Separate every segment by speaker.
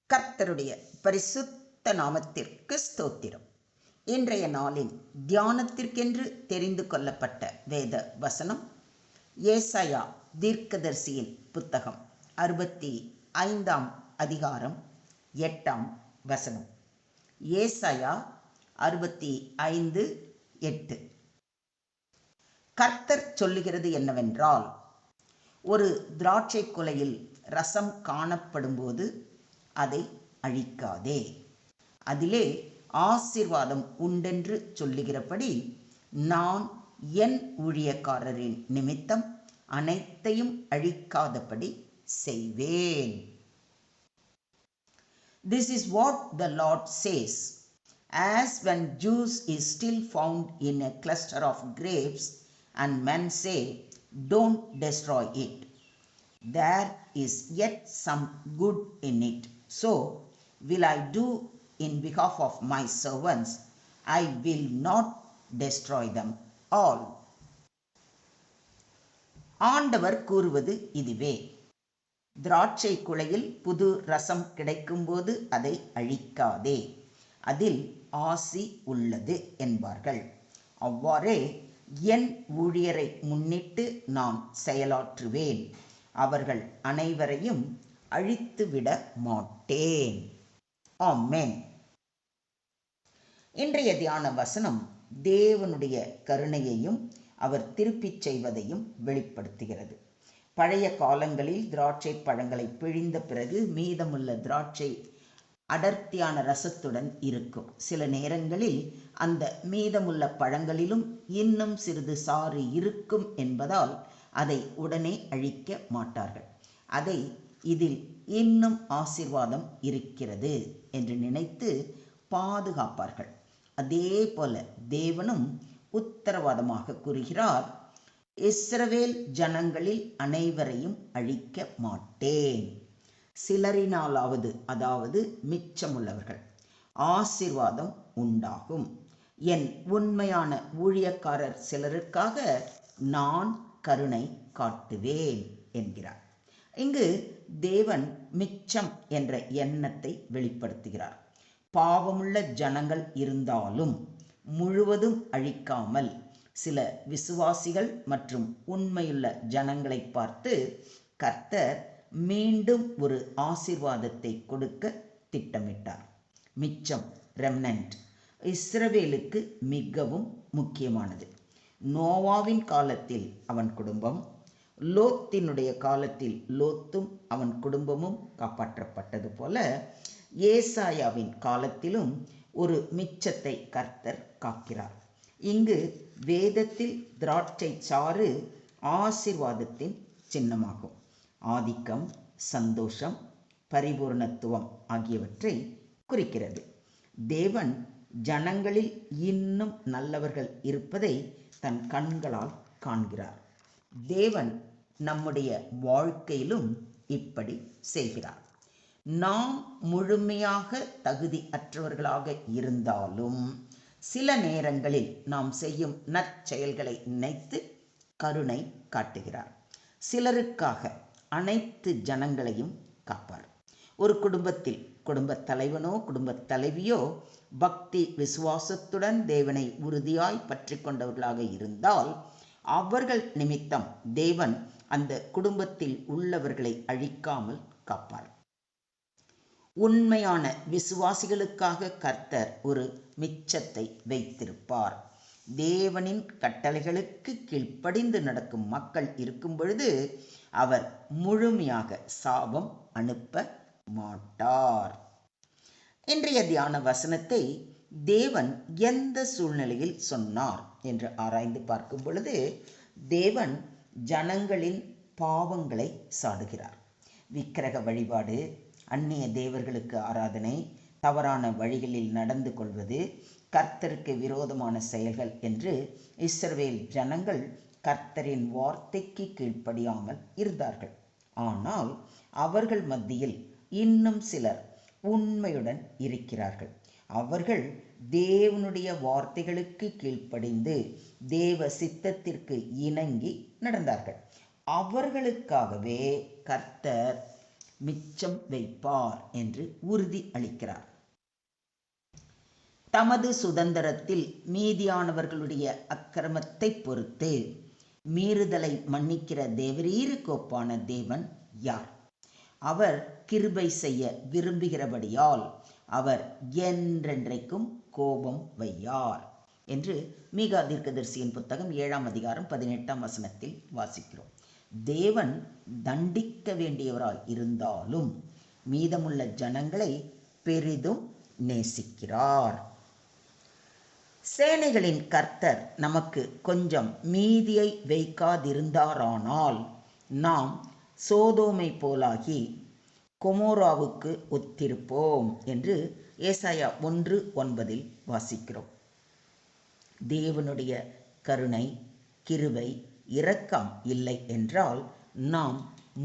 Speaker 1: கர்த்தருடைய பரிசுத்த நாமத்திற்கு ஸ்தோத்திரம். இன்றைய நாளின் தியானத்திற்கென்று தெரிந்து கொள்ளப்பட்ட வேத வசனம் ஏசாயா தீர்க்கதரிசியின் புத்தகம் 65 அதிகாரம் 8 வசனம். ஏசாயா 65:8. கர்த்தர் சொல்லுகிறது என்னவென்றால், ஒரு திராட்சை குலையில் ரசம் காணப்படும்போது அதை அழிக்காதே, அதிலே ஆசீர்வாதம் உண்டென்று சொல்லுகிறபடி நான் என் ஊழியக்காரரின் நிமித்தம் அனைத்தையும் அழிக்காதபடி செய்வேன். This is what the Lord says. As when juice is still found in a cluster of grapes and men say, don't destroy it, there is yet some good in it. So will I do in behalf of my servants. I will not destroy them all. ஆண்டவர் கூறுவது இதுவே: திராட்சை குலையில் புது ரசம் கிடைக்கும்போது அதை அழிக்காதே, அதில் ஆசி உள்ளது என்பார்கள். அவ்வாறே என் ஊழியரை முன்னிட்டு நான் செயலாற்றுவேன். அவர்கள் அனைவரையும் அழித்துவிட மாட்டேன். ஆமென். இன்றைய தியான வசனம் தேவனுடைய கருணையையும் அவர் திருப்பிச் செய்வதையும் வெளிப்படுத்துகிறது. பழைய காலங்களில் திராட்சை பழங்களை பிழிந்த பிறகு மீதமுள்ள திராட்சை அடர்த்தியான ரசத்துடன் இருக்கும். சில நேரங்களில் அந்த மீதமுள்ள பழங்களிலும் இன்னும் சிறிது சாறு இருக்கும் என்பதால் அதை உடனே அழிக்க மாட்டார்கள். அதை இதில் இன்னும் ஆசீர்வாதம் இருக்கிறது என்று நினைத்து பாதுகாப்பார்கள். அதே போல தேவனும் உத்தரவாதமாக கூறுகிறார், இஸ்ரவேல் ஜனங்களில் அனைவரையும் அழிக்க மாட்டேன். சிலரினாலாவது, அதாவது மிச்சமுள்ளவர்கள், ஆசீர்வாதம் உண்டாகும். என் உண்மையான ஊழியக்காரர் சிலருக்காக நான் கருணை காட்டுவேன் என்கிறார். இங்கு தேவன் மிச்சம் என்ற எண்ணத்தை வெளிப்படுத்துகிறார். பாவமுள்ள ஜனங்கள் இருந்தாலும் முழுவதும் அழிக்காமல் சில விசுவாசிகள் மற்றும் உண்மையுள்ள ஜனங்களை பார்த்து கர்த்தர் மீண்டும் ஒரு ஆசீர்வாதத்தை கொடுக்க திட்டமிட்டார். மிச்சம், ரெம்னன்ட், இஸ்ரவேலுக்கு மிகவும் முக்கியமானது. நோவாவின் காலத்தில் அவன் குடும்பம், லோத்தினுடைய காலத்தில் லோத்தும் அவன் குடும்பமும் காப்பாற்றப்பட்டது போல ஏசாயாவின் காலத்திலும் ஒரு மிச்சத்தை கர்த்தர் காக்கிறார். இங்கு வேதத்தில் திராட்சை சாறு ஆசீர்வாதத்தின் சின்னமாகும். ஆதிக்கம், சந்தோஷம், பரிபூர்ணத்துவம் ஆகியவற்றை குறிக்கிறது. தேவன் ஜனங்களில் இன்னும் நல்லவர்கள் இருப்பதை தன் கண்களால் காண்கிறார். தேவன் நம்முடைய வாழ்க்கையிலும் இப்படி செய்கிறார். நாம் முழுமையாக தகுதி அற்றவர்களாக இருந்தாலும் சில நேரங்களில் நாம் செய்யும் நற்செயல்களை நினைத்து கருணை காட்டுகிறார். சிலருக்காக அனைத்து ஜனங்களையும் காப்பார். ஒரு குடும்பத்தில் குடும்பத் தலைவனோ குடும்பத் தலைவியோ பக்தி விசுவாசத்துடன் தேவனை உறுதியாய் பற்றி கொண்டவர்களாக இருந்தால் அவர்கள் நிமித்தம் தேவன் அந்த குடும்பத்தில் உள்ளவர்களை அழிக்காமல் காப்பார். உண்மையான விசுவாசிகளுக்காக கர்த்தர் ஒரு மிச்சத்தை வைத்திருப்பார். தேவனின் கட்டளைகளுக்கு கீழ்ப்படிந்து நடக்கும் மக்கள் இருக்கும் பொழுது அவர் முழுமையாக சாபம் அனுப்ப மாட்டார். இன்றைய தியான வசனத்தை தேவன் எந்த சூழ்நிலையில் சொன்னார் என்று ஆராய்ந்து பார்க்கும் பொழுது தேவன் ஜனங்களின் பாவங்களை சாடுகிறார். விக்கிரக வழிபாடு, அந்நிய தேவர்களுக்கு ஆராதனை, தவறான வழிகளில் நடந்து கொள்வது, கர்த்தருக்கு விரோதமான செயல்கள் என்று இஸ்ரவேல் ஜனங்கள் கர்த்தரின் வார்த்தைக்கு கீழ்ப்படியாமல் இருந்தார்கள். ஆனால் அவர்கள் மத்தியில் இன்னும் சிலர் உண்மையுடன் இருக்கிறார்கள். அவர்கள் தேவனுடைய வார்த்தைகளுக்கு கீழ்ப்படிந்து தேவ சித்தத்திற்கு இணங்கி நடந்தார்கள். அவர்களுக்காகவே கர்த்தர் மிச்சம் வைப்பார் என்று உறுதி அளிக்கிறார். தமது சுதந்திரத்தில் மீதியானவர்களுடைய அக்கிரமத்தை பொறுத்து மீறுதலை மன்னிக்கிற தேவரீருக்கு ஒப்பான தேவன் யார்? அவர் கிருபை செய்ய விரும்புகிறபடியால் அவர் என்றென்றைக்கும் கோபம் வையார் என்று மீகா தீர்க்கதரிசியின் புத்தகம் 7ஆம் அதிகாரம் 18ஆம் வசனத்தில் வாசிக்கிறோம். தேவன் தண்டிக்க வேண்டியவராய் இருந்தாலும் மீதமுள்ள ஜனங்களை பெரிதும் நேசிக்கிறார். சேனைகளின் கர்த்தர் நமக்கு கொஞ்சம் மீதியை வைக்காதிருந்தாரானால் நாம் சோதோமை போலாகி கொமோராவுக்கு ஒத்திருப்போம் என்று ஏசாயா 1:9 வாசிக்கிறோம். தேவனுடைய கருணை, கிருபை, இரக்கம் இல்லை என்றால் நாம்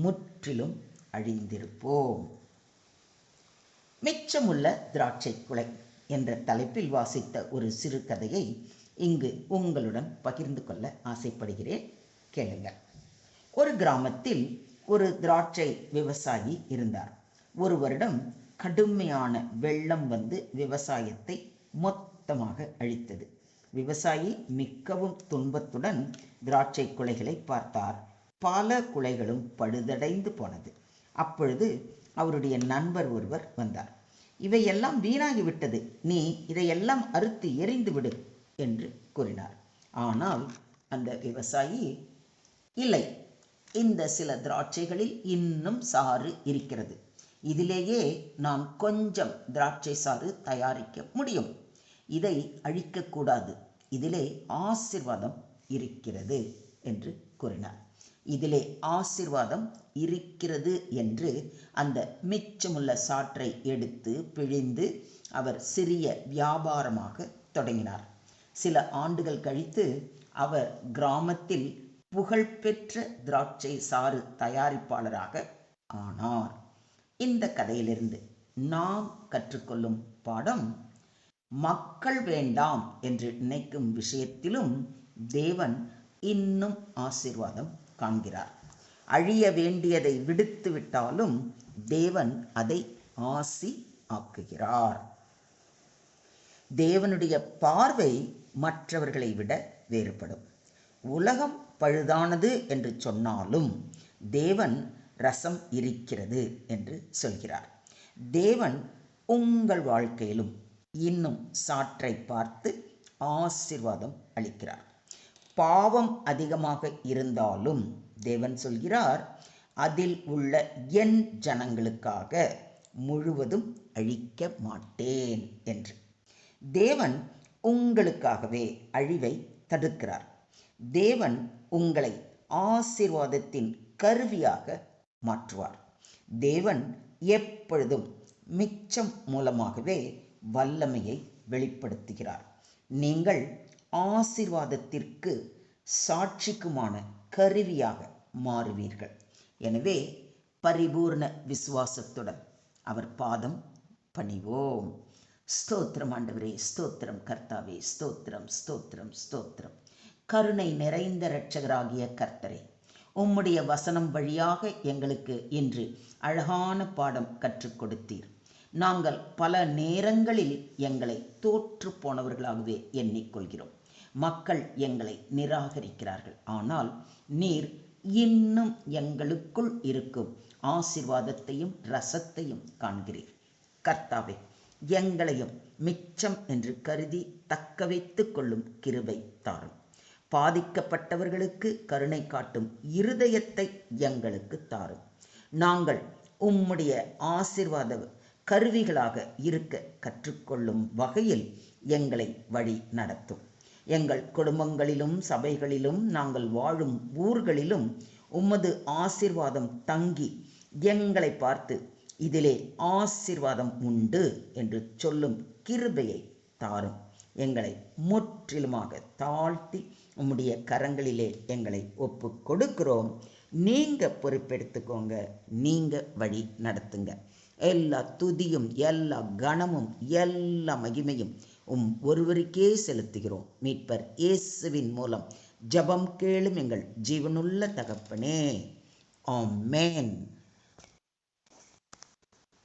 Speaker 1: முற்றிலும் அழிந்திருப்போம். மிச்சமுள்ள திராட்சை குலை என்ற தலைப்பில் வாசித்த ஒரு சிறு கதையை இங்கு உங்களுடன் பகிர்ந்து கொள்ள ஆசைப்படுகிறேன். கேளுங்கள். ஒரு கிராமத்தில் ஒரு திராட்சை விவசாயி இருந்தார். ஒரு வருடம் கடுமையான வெள்ளம் வந்து விவசாயத்தை மொத்தமாக அழித்தது. விவசாயி மிகவும் துன்பத்துடன் திராட்சை குலைகளை பார்த்தார். பல குலைகளும் பழுதடைந்து போனது. அப்பொழுது அவருடைய நண்பர் ஒருவர் வந்தார். இவையெல்லாம் வீணாகிவிட்டது, நீ இதையெல்லாம் அறுத்து எறிந்து விடு என்று கூறினார். ஆனால் அந்த விவசாயி, இல்லை, இந்த சில திராட்சைகளில் இன்னும் சாறு இருக்கிறது, இதிலேயே நான் கொஞ்சம் திராட்சை சாறு தயாரிக்க முடியும், இதை அழிக்கக்கூடாது, இதிலே ஆசீர்வாதம் இருக்கிறது என்று கூறினார். இதிலே ஆசீர்வாதம் இருக்கிறது என்று அந்த மிச்சமுள்ள சாற்றை எடுத்து பிழிந்து அவர் சிறிய வியாபாரமாக தொடங்கினார். சில ஆண்டுகள் கழித்து அவர் கிராமத்தில் புகழ்பெற்ற திராட்சை சாறு தயாரிப்பாளராக ஆனார். இந்த கதையிலிருந்து நாம் கற்றுக்கொள்ளும் பாடம், மக்கள் வேண்டாம் என்று நினைக்கும் விஷயத்திலும் தேவன் இன்னும் ஆசீர்வாதம் காண்கிறார். அழிய வேண்டியதை விடுத்து விட்டாலும் தேவன் அதை ஆசி ஆக்குகிறார். தேவனுடைய பார்வை மற்றவர்களை விட வேறுபடும். உலகம் பழுதானது என்று சொன்னாலும் தேவன் ரசம் இருக்கிறது என்று சொல்கிறார். தேவன் உங்கள் வாழ்க்கையிலும் இன்னும் சாற்றை பார்த்து ஆசீர்வாதம் அளிக்கிறார். பாவம் அதிகமாக இருந்தாலும் தேவன் சொல்கிறார், அதில் உள்ள என் ஜனங்களுக்காக முழுவதும் அழிக்க மாட்டேன் என்று. தேவன் உங்களுக்காகவே அழிவை தடுக்கிறார். தேவன் உங்களை ஆசீர்வாதத்தின் கருவியாக மாற்றுவார். தேவன் எப்பொழுதும் மிச்சம் மூலமாகவே வல்லமையை வெளிப்படுத்துகிறார். நீங்கள் ஆசீர்வாதத்திற்கு சாட்சிக்குமான கருவியாக மாறுவீர்கள். எனவே பரிபூர்ண விசுவாசத்துடன் அவர் பாதம் பணிவோம். ஸ்தோத்திரம் ஆண்டவரே, ஸ்தோத்திரம் கர்த்தாவே, ஸ்தோத்திரம் ஸ்தோத்திரம் ஸ்தோத்திரம். கருணை நிறைந்த இரட்சகராகிய கர்த்தரே, உம்முடைய வசனம் வழியாக எங்களுக்கு இன்று அழகான பாடம் கற்றுக் கொடுத்தீர். நாங்கள் பல நேரங்களில் எங்களை தோற்று போனவர்களாகவே எண்ணிக்கொள்கிறோம். மக்கள் எங்களை நிராகரிக்கிறார்கள். ஆனால் நீர் இன்னும் எங்களுக்குள் இருக்கும் ஆசீர்வாதத்தையும் ரசத்தையும் காண்கிறீர். கர்த்தாவே, எங்களையும் மிச்சம் என்று கருதி தக்க வைத்துக் கொள்ளும் கிருபை தாரும். பாதிக்கப்பட்டவர்களுக்கு கருணை காட்டும் இருதயத்தை எங்களுக்கு தாரும். நாங்கள் உம்முடைய ஆசீர்வாத கருவிகளாக இருக்க கற்றுக்கொள்ளும் வகையில் எங்களை வழி நடத்தும். எங்கள் குடும்பங்களிலும் சபைகளிலும் நாங்கள் வாழும் ஊர்களிலும் உமது ஆசீர்வாதம் தங்கி எங்களை பார்த்து இதிலே ஆசீர்வாதம் உண்டு என்று சொல்லும் கிருபையை தாரும். எங்களை முற்றிலுமாக தாழ்த்தி உம்முடைய கரங்களிலே எங்களை ஒப்பு கொடுக்கிறோம். நீங்க பொறுப்பெடுத்துக்கோங்க, நீங்க வழி நடத்துங்க. எல்லா துதியும் எல்லா கனமும் எல்லா மகிமையும் ஒருவருக்கே செலுத்துகிறோம். மீட்பர் இயேசுவின் மூலம் ஜெபம் கேளும் எங்கள் ஜீவனுள்ள தகப்பனே. ஆமென்.